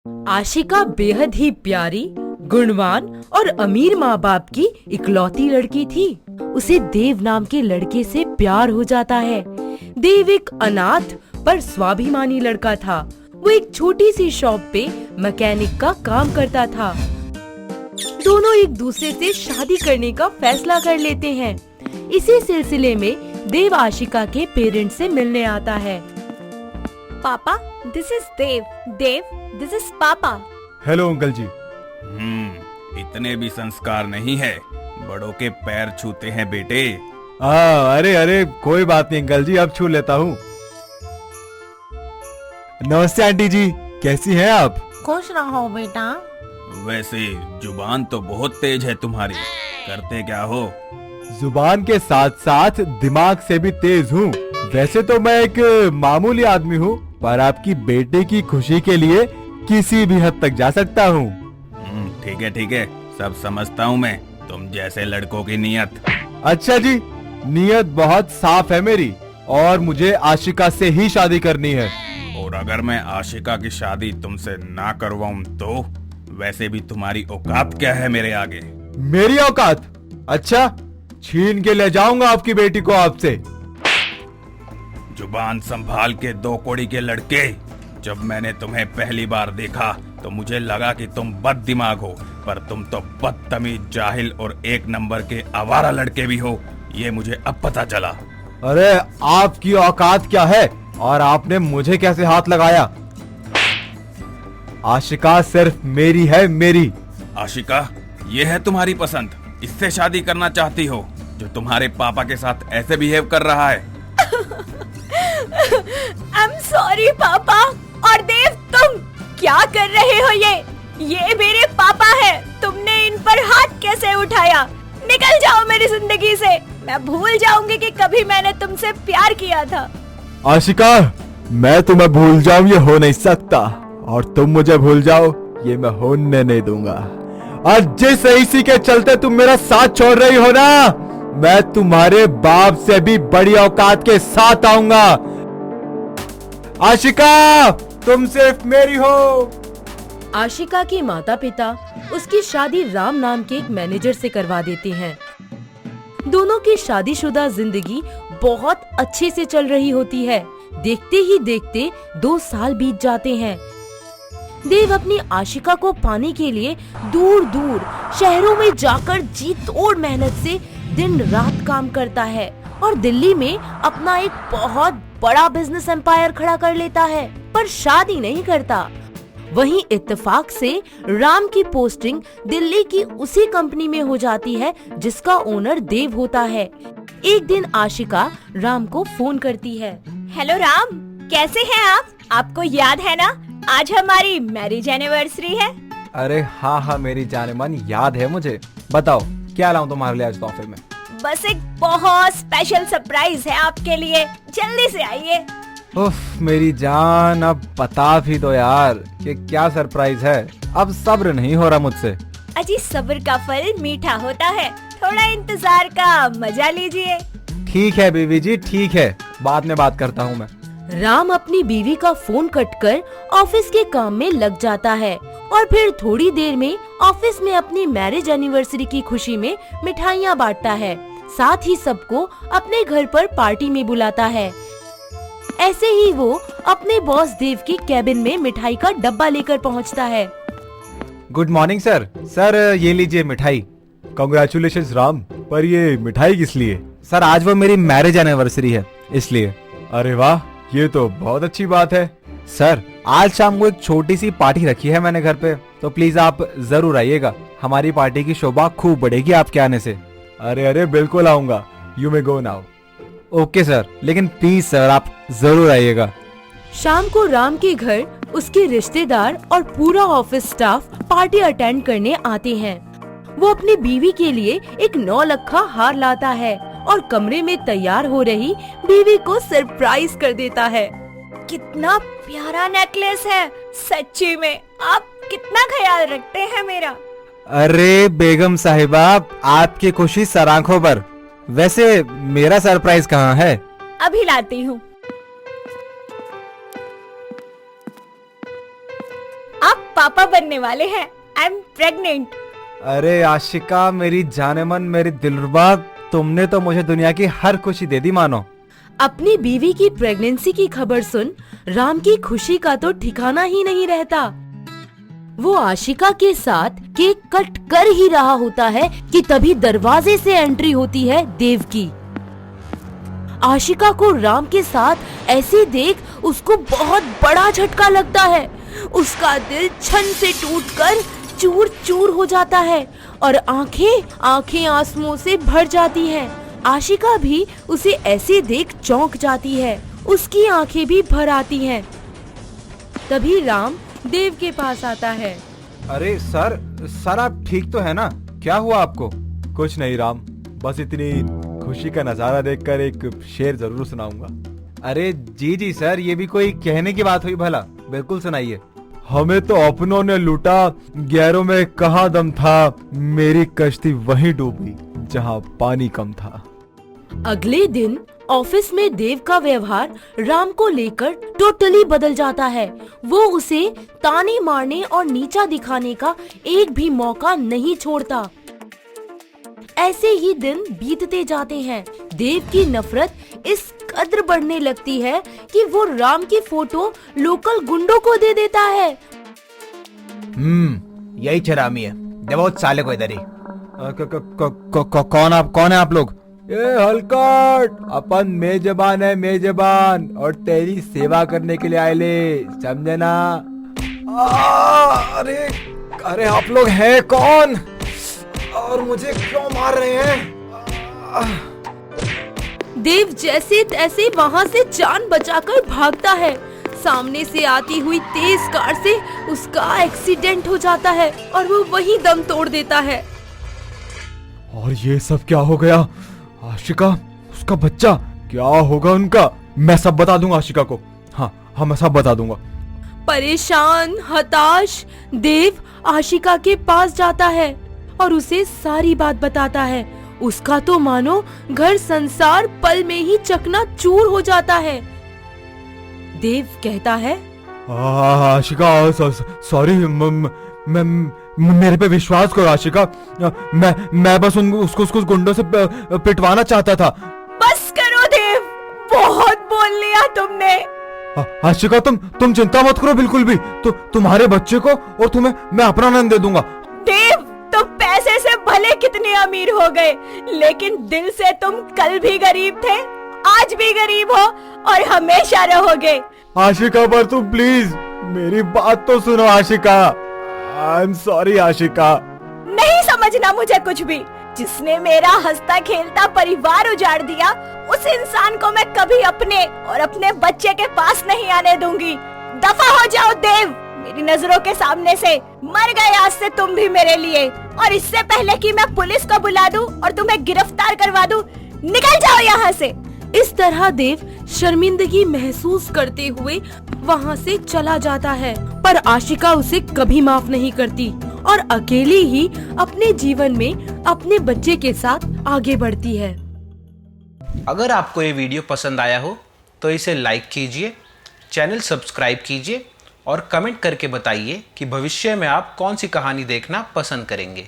आशिका बेहद ही प्यारी, गुणवान और अमीर माँ बाप की इकलौती लड़की थी। उसे देव नाम के लड़के से प्यार हो जाता है। देव एक अनाथ पर स्वाभिमानी लड़का था। वो एक छोटी सी शॉप पे मैकेनिक का काम करता था। दोनों एक दूसरे से शादी करने का फैसला कर लेते हैं। इसी सिलसिले में देव आशिका के पेरेंट्स से मिलने आता है। Papa, this is Dev. Dev, this is papa. Hello uncle ji. इतने भी संस्कार नहीं है, बड़ों के पैर छूते हैं बेटे। अरे अरे कोई बात नहीं अंकल जी, अब छू लेता हूँ। नमस्ते आंटी जी, कैसी हैं आप? खुश रहो बेटा। वैसे जुबान तो बहुत तेज है तुम्हारी, करते क्या हो? जुबान के साथ साथ दिमाग से भी तेज हूँ। वैसे तो मैं एक मामूली आदमी हूँ, पर आपकी बेटे की खुशी के लिए किसी भी हद तक जा सकता हूँ। ठीक है, सब समझता हूँ मैं, तुम जैसे लड़कों की नीयत। अच्छा जी, नीयत बहुत साफ है मेरी, और मुझे आशिका से ही शादी करनी है। और अगर मैं आशिका की शादी तुमसे ना करवाऊं तो? वैसे भी तुम्हारी औकात क्या है मेरे आगे? मेरी औकात? अच्छा, छीन के ले जाऊंगा आपकी बेटी को आपसे। जुबान संभाल के, दो कौड़ी के लड़के। जब मैंने तुम्हें पहली बार देखा तो मुझे लगा कि तुम बददिमाग हो, पर तुम तो बदतमीज, जाहिल और एक नंबर के आवारा लड़के भी हो, ये मुझे अब पता चला। अरे आपकी औकात क्या है, और आपने मुझे कैसे हाथ लगाया? आशिका सिर्फ मेरी है, मेरी। आशिका, ये है तुम्हारी पसंद? इससे शादी करना चाहती हो, जो तुम्हारे पापा के साथ ऐसे बिहेव कर रहा है? आई एम सॉरी पापा। और देव, तुम क्या कर रहे हो? ये मेरे पापा है, तुमने इन पर हाथ कैसे उठाया? निकल जाओ मेरी जिंदगी से। मैं भूल जाऊंगी कि कभी मैंने तुमसे प्यार किया था। आशिका, मैं तुम्हें भूल जाऊं ये हो नहीं सकता, और तुम मुझे भूल जाओ ये मैं होने नहीं दूंगा। और जिस इसी के चलते तुम मेरा साथ छोड़ रही हो ना, मैं तुम्हारे बाप से भी बड़ी औकात के साथ आऊंगा। आशिका, तुम सिर्फ मेरी हो। आशिका के माता पिता उसकी शादी राम नाम के एक मैनेजर से करवा देते हैं। दोनों की शादीशुदा जिंदगी बहुत अच्छे से चल रही होती है। देखते ही देखते 2 साल बीत जाते हैं। देव अपनी आशिका को पाने के लिए दूर दूर शहरों में जाकर जी तोड़ मेहनत से दिन रात काम करता है और दिल्ली में अपना एक बहुत बड़ा बिजनेस एम्पायर खड़ा कर लेता है, पर शादी नहीं करता। वहीं इत्तेफाक से राम की पोस्टिंग दिल्ली की उसी कंपनी में हो जाती है जिसका ओनर देव होता है। एक दिन आशिका राम को फोन करती है। हेलो राम, कैसे हैं आप? आपको याद है ना, आज हमारी मैरिज एनिवर्सरी है। अरे हाँ, मेरी जाने मन याद है मुझे। बताओ क्या लाऊं तुम्हारे लिए आज तोहफे में? बस एक बहुत स्पेशल सरप्राइज है आपके लिए, जल्दी से आइए। उफ मेरी जान, अब बता भी दो यार कि क्या सरप्राइज है। अब सब्र नहीं हो रहा मुझसे। अजी, सब्र का फल मीठा होता है, थोड़ा इंतजार का मजा लीजिए। ठीक है बीवी जी, ठीक है, बाद में बात करता हूँ मैं। राम अपनी बीवी का फोन कटकर ऑफिस के काम में लग जाता है और फिर थोड़ी देर में ऑफिस में अपनी मैरिज एनिवर्सरी की खुशी में मिठाइयाँ बांटता है। साथ ही सबको अपने घर पर पार्टी में बुलाता है। ऐसे ही वो अपने बॉस देव की कैबिन में मिठाई का डब्बा लेकर पहुंचता है। Good morning sir. सर ये लीजिए मिठाई। कांग्रेचुलेशंस राम, पर ये मिठाई किस लिए? सर आज वो मेरी मैरिज एनिवर्सरी है, इसलिए। अरे वाह, ये तो बहुत अच्छी बात है। सर आज शाम को एक छोटी सी पार्टी रखी है मैंने घर पे, तो प्लीज आप जरूर आइएगा। हमारी पार्टी की शोभा खूब बढ़ेगी आपके आने से। अरे बिल्कुल आऊंगा। You may go now. Okay sir, लेकिन प्लीज सर आप जरूर आइएगा। शाम को राम के घर उसके रिश्तेदार और पूरा ऑफिस स्टाफ पार्टी अटेंड करने आते हैं। वो अपनी बीवी के लिए एक 9 लखा हार लाता है और कमरे में तैयार हो रही बीवी को सरप्राइज कर देता है। कितना प्यारा नेकलेस है, सच्ची में आप कितना ख्याल रखते हैं मेरा। अरे बेगम साहिबा, आपकी खुशी सर आंखों पर। वैसे मेरा सरप्राइज कहाँ है? अभी लाती हूँ। आप पापा बनने वाले हैं। I am pregnant. अरे आशिका, मेरी जाने मन, मेरी दिलरुबा, तुमने तो मुझे दुनिया की हर खुशी दे दी मानो। अपनी बीवी की प्रेगनेंसी की खबर सुन राम की खुशी का तो ठिकाना ही नहीं रहता। वो आशिका के साथ केक कट कर ही रहा होता है कि तभी दरवाजे से एंट्री होती है देव की। आशिका को राम के साथ ऐसे देख उसको बहुत बड़ा झटका लगता है। उसका दिल छन से टूटकर चूर चूर हो जाता है और आंखें आंसुओं से भर जाती हैं। आशिका भी उसे ऐसे देख चौंक जाती है, उसकी आंखें भी भर आती हैं। तभी राम देव के पास आता है। अरे सर आप ठीक तो है ना? क्या हुआ आपको? कुछ नहीं राम, बस इतनी खुशी का नजारा देखकर एक शेर जरूर सुनाऊंगा। अरे जी सर, ये भी कोई कहने की बात हुई भला? बिल्कुल सुनाइए। हमें तो अपनों ने लूटा, गैरों में कहाँ दम था, मेरी कश्ती वहीं डूबी जहाँ पानी कम था। अगले दिन ऑफिस में देव का व्यवहार राम को लेकर टोटली बदल जाता है। वो उसे ताने मारने और नीचा दिखाने का एक भी मौका नहीं छोड़ता। ऐसे ही दिन बीतते जाते हैं। देव की नफरत इस कद्र बढ़ने लगती है कि वो राम की फोटो लोकल गुंडों को दे देता है। यही चरामी है, देवो साले को इधर ही। कौन है आप लोग? ये हलकट, अपन मेजबान है मेजबान, और तेरी सेवा करने के लिए आए ले, समझे ना? अरे आप लोग हैं कौन और मुझे क्यों मार रहे हैं? देव जैसे तैसे वहाँ से जान बचाकर भागता है। सामने से आती हुई तेज कार से उसका एक्सीडेंट हो जाता है और वो वहीं दम तोड़ देता है। और ये सब क्या हो गया? आशिका, उसका बच्चा, क्या होगा उनका? मैं सब बता दूंगा आशिका को। हाँ मैं सब बता दूंगा। परेशान हताश देव आशिका के पास जाता है और उसे सारी बात बताता है। उसका तो मानो घर संसार पल में ही चकनाचूर हो जाता है। देव कहता है, आशिका सॉरी, मेरे पे विश्वास करो आशिका, मैं बस उसको गुंडों से पिटवाना चाहता था। बस करो देव, बहुत बोल लिया तुमने। आशिका तुम चिंता मत करो बिल्कुल भी, तो तुम्हारे बच्चे को और तुम्हें मैं अपना आनंद दे दूंगा। देव, तुम पैसे से भले कितने अमीर हो गए, लेकिन दिल से तुम कल भी गरीब थे, आज भी गरीब हो और हमेशा रहोगे। आशिका पर तुम प्लीज मेरी बात तो सुनो Ashika. I am sorry Ashika. नहीं समझना मुझे कुछ भी। जिसने मेरा हंसता खेलता परिवार उजाड़ दिया, उस इंसान को मैं कभी अपने और अपने बच्चे के पास नहीं आने दूंगी। दफा हो जाओ देव, मेरी नजरों के सामने से। मर गए आज से तुम भी मेरे लिए, और इससे पहले कि मैं पुलिस को बुला दूं और तुम्हें गिरफ्तार करवा दूं, निकल जाओ यहाँ से। इस तरह देव शर्मिंदगी महसूस करते हुए वहाँ से चला जाता है, पर आशिका उसे कभी माफ नहीं करती और अकेली ही अपने जीवन में अपने बच्चे के साथ आगे बढ़ती है। अगर आपको ये वीडियो पसंद आया हो तो इसे लाइक कीजिए, चैनल सब्सक्राइब कीजिए और कमेंट करके बताइए कि भविष्य में आप कौन सी कहानी देखना पसंद करेंगे।